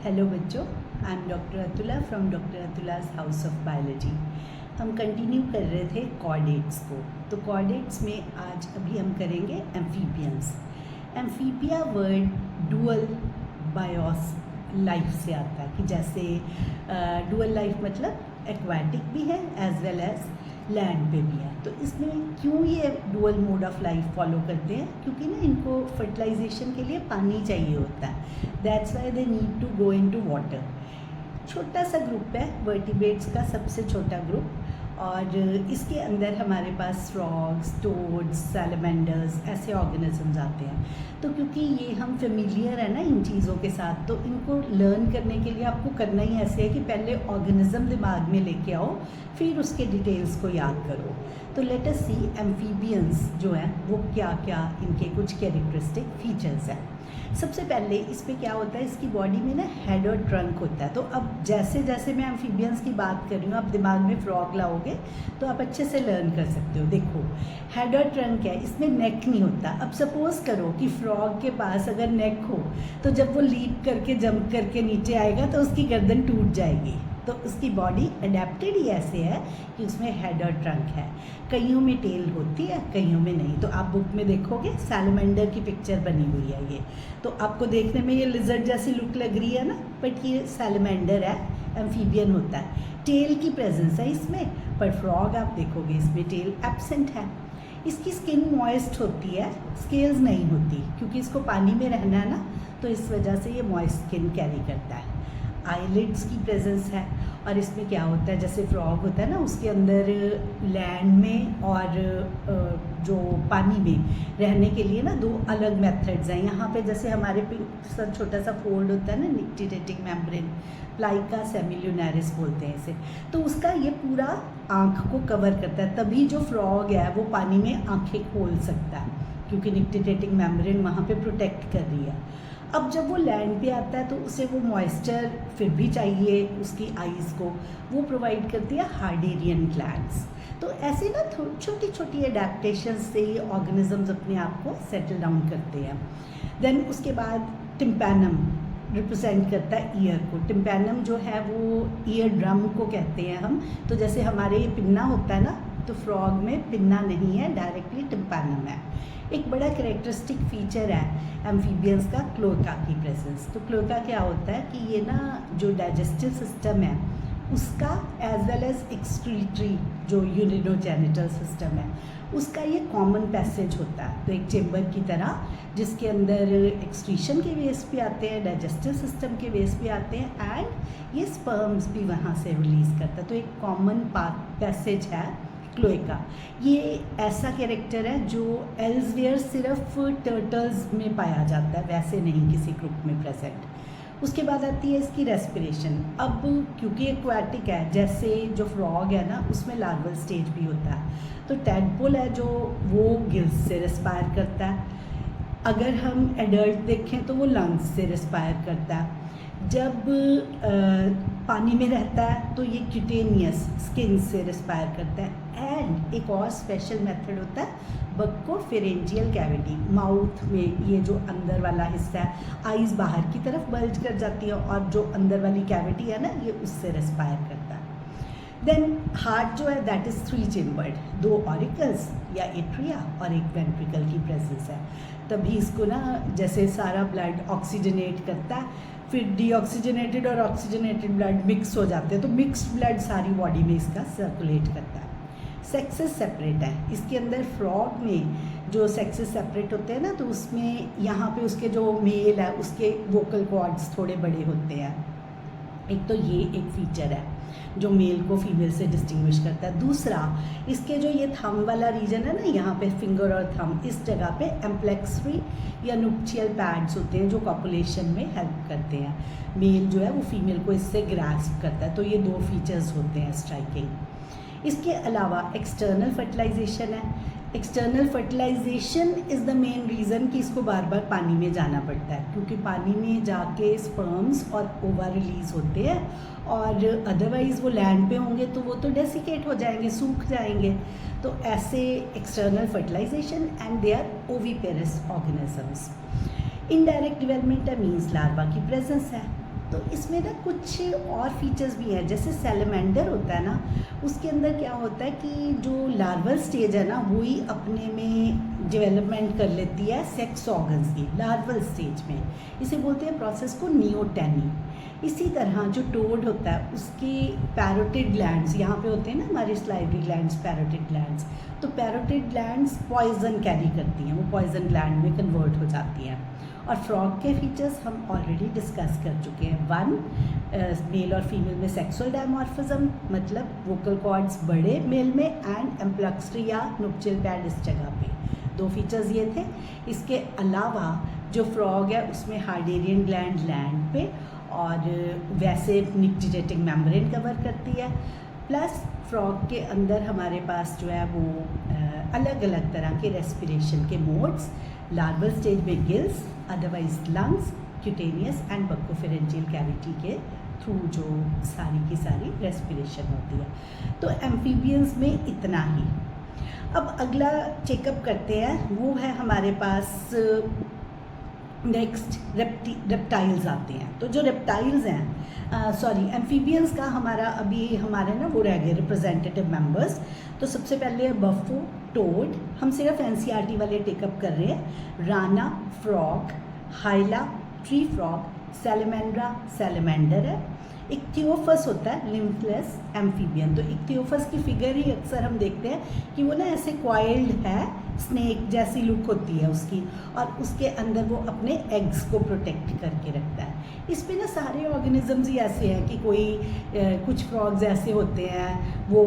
Hello बच्चों, I am doctor Atula from doctor Atula's house of biology. हम continue कर रहे थे कॉर्डेट्स को। तो कॉर्डेट्स में आज अभी हम करेंगे amphibians. Amphibia word dual BIOS life से आता है कि जैसे डुअल लाइफ मतलब एक्वाटिक भी है एज वेल एज लैंड पे भी है। तो इसमें क्यों ये dual mode of life follow करते हैं? क्योंकि ना इनको फर्टिलाइजेशन के लिए पानी चाहिए होता है। That's why they need to go into water. छोटा सा ग्रुप है वर्टिब्रेट्स का, सबसे छोटा ग्रुप, और इसके अंदर हमारे पास फ्रॉग्स, टोड्स, सैलमेंडर्स ऐसे ऑर्गेनिजम्स आते हैं। तो क्योंकि ये हम फेमिलियर है ना इन चीज़ों के साथ, तो इनको लर्न करने के लिए आपको करना ही ऐसे है कि पहले ऑर्गेनिज्म दिमाग में लेके आओ, फिर उसके डिटेल्स को याद करो। तो लेट अस सी एम्फीबियंस जो है वो क्या क्या इनके कुछ कैरेक्टरिस्टिक फीचर्स हैं। सबसे पहले इस पे क्या होता है, इसकी बॉडी में ना हेड और ट्रंक होता है। तो अब जैसे जैसे मैं एम्फीबियंस की बात कर रही हूँ, आप दिमाग में फ्रॉग लाओगे तो आप अच्छे से लर्न कर सकते हो। देखो, हेड और ट्रंक है, इसमें नेक नहीं होता। अब सपोज करो कि फ्रॉग के पास अगर नेक हो तो जब वो लीप करके जंप करके नीचे आएगा तो उसकी गर्दन टूट जाएगी। तो उसकी बॉडी अडेप्टेड ही ऐसे है कि उसमें हेड और ट्रंक है। कईयों में टेल होती है, कईयों में नहीं। तो आप बुक में देखोगे सैलमेंडर की पिक्चर बनी हुई है ये, तो आपको देखने में ये लिजर्ड जैसी लुक लग रही है ना, बट ये सैलमेंडर है, एम्फीबियन होता है। टेल की प्रेजेंस है इसमें, पर फ्रॉग आप देखोगे इसमें टेल एब्सेंट है। इसकी स्किन मॉइस्ट होती है, स्केल्स नहीं होती, क्योंकि इसको पानी में रहना है ना, तो इस वजह से ये मॉइस्ट स्किन कैरी करता है। आईलिड्स की प्रेजेंस है, और इसमें क्या होता है, जैसे फ्रॉग होता है ना, उसके अंदर लैंड में और जो पानी में रहने के लिए ना दो अलग मेथड्स हैं। यहाँ पे जैसे हमारे पे छोटा सा फोल्ड होता है ना, निक्टिडेटिंग मेम्ब्रेन, प्लाइका सेमिल्यूनैरिस बोलते हैं इसे। तो उसका ये पूरा आँख को कवर करता है, तभी जो फ्रॉग है वो पानी में आँखें खोल सकता है, क्योंकि निक्टिडेटिंग मेम्ब्रेन वहाँ पे प्रोटेक्ट कर रही है। अब जब वो लैंड पे आता है तो उसे वो मॉइस्चर फिर भी चाहिए उसकी आइज़ को, वो प्रोवाइड करती है हार्डेरियन ग्लैंड्स। तो ऐसे ना छोटी छोटी एडेप्टेशन से ऑर्गेनिजम्स अपने आप को सेटल डाउन करते हैं। देन उसके बाद टिम्पैनम रिप्रेजेंट करता है ईयर को। टिम्पैनम जो है वो ईयर ड्रम को कहते हैं हम। तो जैसे हमारे ये पिन्ना होता है ना, तो फ्रॉग में पिन्ना नहीं है, डायरेक्टली टिम्पैनम है। एक बड़ा कैरेक्टरिस्टिक फीचर है एम्फीबियंस का क्लोएका की प्रेजेंस। तो क्लोएका क्या होता है कि ये ना जो डाइजेस्टिव सिस्टम है उसका एज वेल एज एक्सक्रीटरी जो यूरिनोजेनिटल सिस्टम है उसका ये कॉमन पैसेज होता है। तो एक चेम्बर की तरह जिसके अंदर एक्सक्रीशन के वेस्ट भी आते हैं, डाइजेस्टिव सिस्टम के वेस्ट भी आते हैं, एंड ये स्पर्म्स भी वहाँ से रिलीज़ करता है। तो एक कॉमन पैसेज है क्लोएका। ये ऐसा कैरेक्टर है जो एल्सवेयर सिर्फ टर्टल्स में पाया जाता है, वैसे नहीं किसी ग्रुप में प्रेजेंट। उसके बाद आती है इसकी रेस्पिरेशन। अब क्योंकि एक्वाटिक है, जैसे जो फ्रॉग है ना उसमें लार्वल स्टेज भी होता है, तो टैडपोल है जो वो गिल्स से रेस्पायर करता है। अगर हम एडल्ट देखें तो वो लंग्स से रेस्पायर करता है। जब पानी में रहता है तो ये क्यूटेनियस स्किन से रेस्पायर करता है। एंड एक और स्पेशल मेथड होता है बक्कोफेरेंजियल कैविटी, माउथ में ये जो अंदर वाला हिस्सा है, आइज़ बाहर की तरफ बल्ज कर जाती है, और जो अंदर वाली कैविटी है ना ये उससे रेस्पायर करता है। देन हार्ट जो है दैट इज़ 3 चेम्बर्ड, 2 ऑरिकल्स या एट्रिया और एक वेंट्रिकल की प्रेजेंस है। तभी इसको ना जैसे सारा ब्लड ऑक्सीजनेट करता है, फिर डीऑक्सीजनेटेड और ऑक्सीजनेटेड ब्लड मिक्स हो जाते हैं, तो मिक्स्ड ब्लड सारी बॉडी में इसका सर्कुलेट करता है। सेक्सेस सेपरेट है इसके अंदर। फ्रॉग में जो सेक्सेस सेपरेट होते हैं ना, तो उसमें यहाँ पे उसके जो मेल है उसके वोकल कॉर्ड्स थोड़े बड़े होते हैं। एक तो ये एक फीचर है जो मेल को फीमेल से डिस्टिंग्विश करता है। दूसरा, इसके जो ये थंब वाला रीजन है ना, यहाँ पे फिंगर और थंब, इस जगह पे एम्प्लेक्सरी या नुक्चियल पैड्स होते हैं जो कॉपुलेशन में हेल्प करते हैं। मेल जो है वो फीमेल को इससे ग्रास्प करता है। तो ये 2 फीचर्स होते हैं स्ट्राइकिंग। इसके अलावा एक्सटर्नल फर्टिलाइजेशन है। External fertilisation is the main reason कि इसको बार बार पानी में जाना पड़ता है, क्योंकि पानी में जाके स्पर्म्स और ओवा रिलीज़ होते हैं, और अदरवाइज़ वो लैंड पे होंगे तो वो तो डेसिकेट हो जाएंगे, सूख जाएंगे। तो ऐसे external fertilisation and they are oviparous organisms. Indirect development means larva की प्रेजेंस है। तो इसमें ना कुछ और फीचर्स भी हैं, जैसे सैलमेंडर होता है ना, उसके अंदर क्या होता है कि जो लार्वल स्टेज है ना वही अपने में डेवलपमेंट कर लेती है सेक्स ऑर्गन्स की लार्वल स्टेज में। इसे बोलते हैं प्रोसेस को नियोटेनी। इसी तरह जो टोड होता है उसके पैरोटिड ग्लैंड्स यहाँ पे होते हैं ना, हमारे स्लाइवरी ग्लैंड्स, पैरोटिड ग्लैंड्स, तो पैरोटिड ग्लैंड्स पॉइजन कैरी करती हैं, वो पॉइजन ग्लैंड में कन्वर्ट हो जाती हैं। और फ्रॉग के फीचर्स हम ऑलरेडी डिस्कस कर चुके हैं। वन, मेल और फीमेल में सेक्सुअल डायमॉर्फिज्म, मतलब वोकल कॉर्ड्स बड़े मेल में एंड एम्प्लक्स्ट्री या नुप्चियल पैड इस जगह पे, 2 फीचर्स ये थे। इसके अलावा जो फ्रॉग है उसमें हार्डेरियन ग्लैंड लैंड पे और वैसे निक्टिजेटिक मेम्ब्रेन कवर करती है, प्लस फ्रॉग के अंदर हमारे पास जो है वो अलग अलग तरह के रेस्पिरेशन के मोड्स, लार्वल स्टेज में gills, otherwise lungs, cutaneous and buccopharyngeal cavity के थ्रू जो सारी की सारी रेस्पिरेशन होती है। तो एम्फीबियंस में इतना ही। अब अगला चेकअप करते हैं, वो है हमारे पास नेक्स्ट रेप्टाइल्स आते हैं। तो जो रेप्टाइल्स हैं, सॉरी एम्फीबियंस का हमारा अभी हमारे ना वो रह गए रिप्रेजेंटेटिव मेंबर्स। तो सबसे पहले है बफो, टोड, हम सिर्फ एनसीईआरटी वाले टेकअप कर रहे हैं। Rana, frog, हाइला, tree frog, सैलमेंड्रा, salamander है। इक्थियोफस होता है लिम्फलेस एम्फीबियन। तो इक्थियोफस की फिगर ही अक्सर हम देखते हैं कि वो ना ऐसे कॉइल्ड है, स्नेक जैसी लुक होती है उसकी, और उसके अंदर वो अपने एग्स को प्रोटेक्ट करके रखता है। इस पे ना सारे ऑर्गेनिजम्स ही ऐसे हैं कि कुछ फ्रॉग्स ऐसे होते हैं वो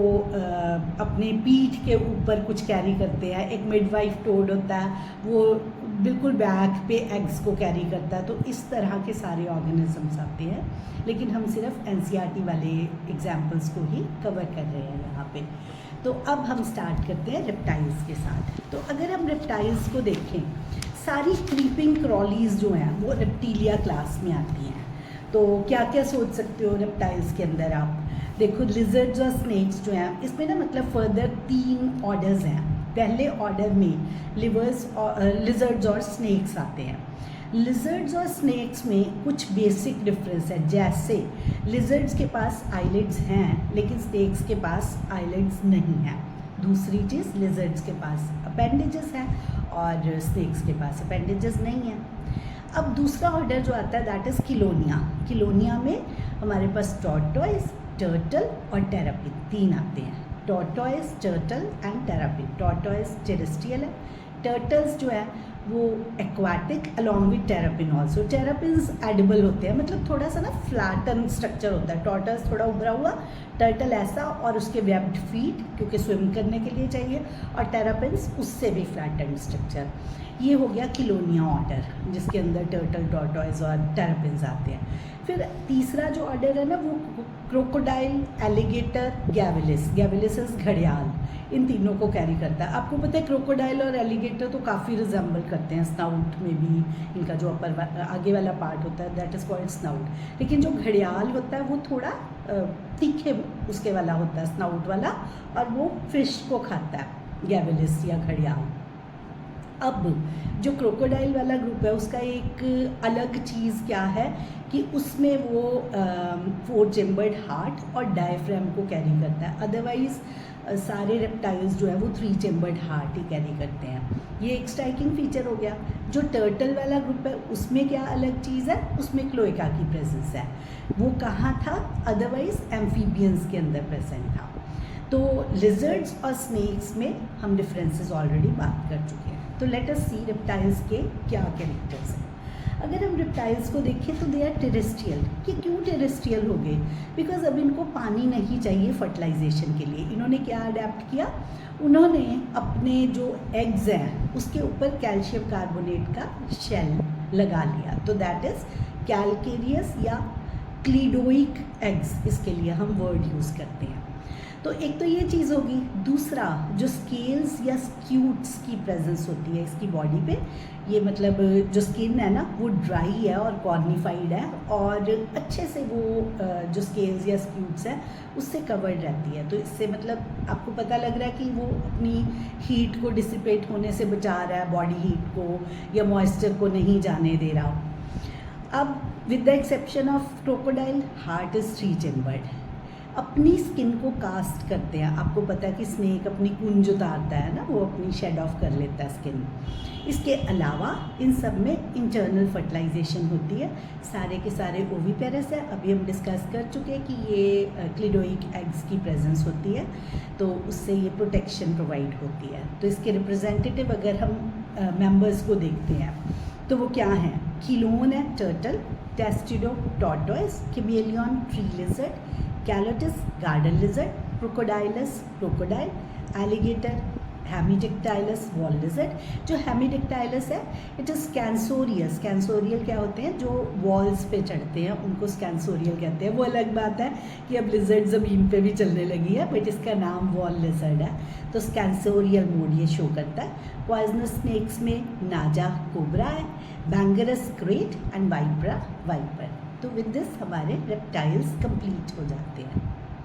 अपने पीठ के ऊपर कुछ कैरी करते हैं। एक मिडवाइफ टोड होता है वो बिल्कुल बैक पे एग्स को कैरी करता है। तो इस तरह के सारे ऑर्गेनिजम्स आते हैं, लेकिन हम सिर्फ एनसीईआरटी वाले एग्जाम्पल्स को ही कवर कर रहे हैं यहाँ पे। तो अब हम स्टार्ट करते हैं रेप्टाइल्स के साथ। तो अगर हम रेप्टाइल्स को देखें, सारी क्रीपिंग क्रॉलीज जो हैं वो रेप्टीलिया क्लास में आती हैं। तो क्या क्या सोच सकते हो रेप्टाइल्स के अंदर आप देखो, लिजर्ड्स और स्नेक्स जो हैं इसमें ना मतलब फर्दर 3 ऑर्डर्स हैं। पहले ऑर्डर में लिजर्ड्स और स्नेक्स आते हैं। लिजर्ड्स और स्नेक्स में कुछ बेसिक डिफरेंस है, जैसे लिजर्ड्स के पास आईलिड्स हैं लेकिन स्नेक्स के पास आईलिड्स नहीं हैं। दूसरी चीज़, लिजर्ड्स के पास अपेंडेजेस हैं और स्नेक्स के पास अपेंडेजेस नहीं हैं। अब दूसरा ऑर्डर जो आता है दैट इज़ किलोनिया। किलोनिया में हमारे पास टॉर्टोइस, टर्टल और टेरापिन 3 आते हैं। Tortoise, turtle and terrapin. Tortoise terrestrial है, टर्टल्स जो है वो aquatic along with terrapin also. Terrapins edible होते हैं, मतलब थोड़ा सा ना फ्लैटन स्ट्रक्चर होता है। टॉर्टल्स थोड़ा उभरा हुआ, टर्टल ऐसा, और उसके वेब्ड फीट क्योंकि स्विम करने के लिए चाहिए, और टेरापिन्स उससे भी फ्लैटन स्ट्रक्चर। ये हो गया किलोनिया ऑर्डर जिसके अंदर टर्टल, टॉर्टोइस और टेरापिन्स आते हैं। फिर तीसरा जो ऑर्डर है ना वो क्रोकोडाइल, एलिगेटर, गैविलिस। गैविलिस घड़ियाल, इन तीनों को कैरी करता है। आपको पता है क्रोकोडाइल और एलिगेटर तो काफ़ी रिजेंबल करते हैं स्नाउट में भी, इनका जो आगे वाला पार्ट होता है दैट इज़ कॉल्ड स्नाउट। लेकिन जो घड़ियाल होता है वो थोड़ा तीखे उसके वाला होता है, स्नाउट वाला, और वो फिश को खाता है, गैविलिस या घड़ियाल। अब जो क्रोकोडाइल वाला ग्रुप है उसका एक अलग चीज़ क्या है कि उसमें वो 4 चेम्बर्ड हार्ट और डायफ्राम को कैरी करता है। अदरवाइज सारे रेप्टाइल्स जो है वो 3 चेम्बर्ड हार्ट ही कैरी करते हैं। ये एक स्ट्राइकिंग फीचर हो गया। जो टर्टल वाला ग्रुप है उसमें क्या अलग चीज़ है, उसमें क्लोएका की प्रेजेंस है। वो कहाँ था, अदरवाइज एम्फीबियंस के अंदर प्रेजेंट था। तो लिजर्ड्स और स्नेक्स में हम डिफरेंसेस ऑलरेडी बात कर चुके हैं। तो लेट अस सी रेप्टाइल्स के क्या कैरेक्टर्स हैं। अगर हम रेप्टाइल्स को देखें तो दे आर टेरेस्ट्रियल। कि क्यों टेरेस्ट्रियल हो गए, बिकॉज अब इनको पानी नहीं चाहिए फर्टिलाइजेशन के लिए। इन्होंने क्या अडेप्ट किया, उन्होंने अपने जो एग्स हैं उसके ऊपर कैल्शियम कार्बोनेट का शेल लगा लिया। तो दैट इज़ कैलकेरियस या क्लीडोइक एग्स, इसके लिए हम वर्ड यूज़ करते हैं। तो एक तो ये चीज़ होगी। दूसरा, जो स्केल्स या स्क्यूट्स की प्रेजेंस होती है इसकी बॉडी पे, ये मतलब जो स्किन है ना वो ड्राई है और कॉर्निफाइड है, और अच्छे से वो जो स्केल्स या स्क्यूट्स हैं उससे कवर्ड रहती है। तो इससे मतलब आपको पता लग रहा है कि वो अपनी हीट को डिसिपेट होने से बचा रहा है, बॉडी हीट को या मॉइस्चर को नहीं जाने दे रहा। अब with the exception of crocodile, heart is 3 chambered. अपनी स्किन को कास्ट करते हैं। आपको पता है कि स्नेक अपनी कुंज उतारता है ना, वो अपनी शेड ऑफ कर लेता है स्किन। इसके अलावा इन सब में इंटरनल फर्टिलाइजेशन होती है। सारे के सारे ओविपेरस है। अभी हम डिस्कस कर चुके हैं कि ये क्लिडोइक एग्स की प्रेजेंस होती है, तो उससे ये प्रोटेक्शन प्रोवाइड होती है। तो इसके रिप्रेजेंटेटिव अगर हम मेंबर्स को देखते हैं तो वो क्या हैं? खिलोन है turtle, Testudo tortoise, Chamaeleon tree lizard, Calotes garden lizard, Crocodylus crocodile, alligator Hemidactylus wall lizard. जो हेमिडिक्टाइलस है इट इज़ स्कैंसोरियस। स्कैंसोरियल क्या होते हैं? जो वॉल्स पे चढ़ते हैं उनको स्कैंसोरियल कहते हैं। वो अलग बात है कि अब लिजर्ड ज़मीन पे भी चलने लगी है, बट इसका नाम वॉल लिजर्ड है। तो स्कैंसोरियल मोड ये शो करता है। पॉइजनस स्नेक्स में नाजा कोबरा है, बैंगरस ग्रेट एंड वाइपरा वाइपर। तो विद दिस हमारे रेप्टाइल्स कंप्लीट हो जाते हैं।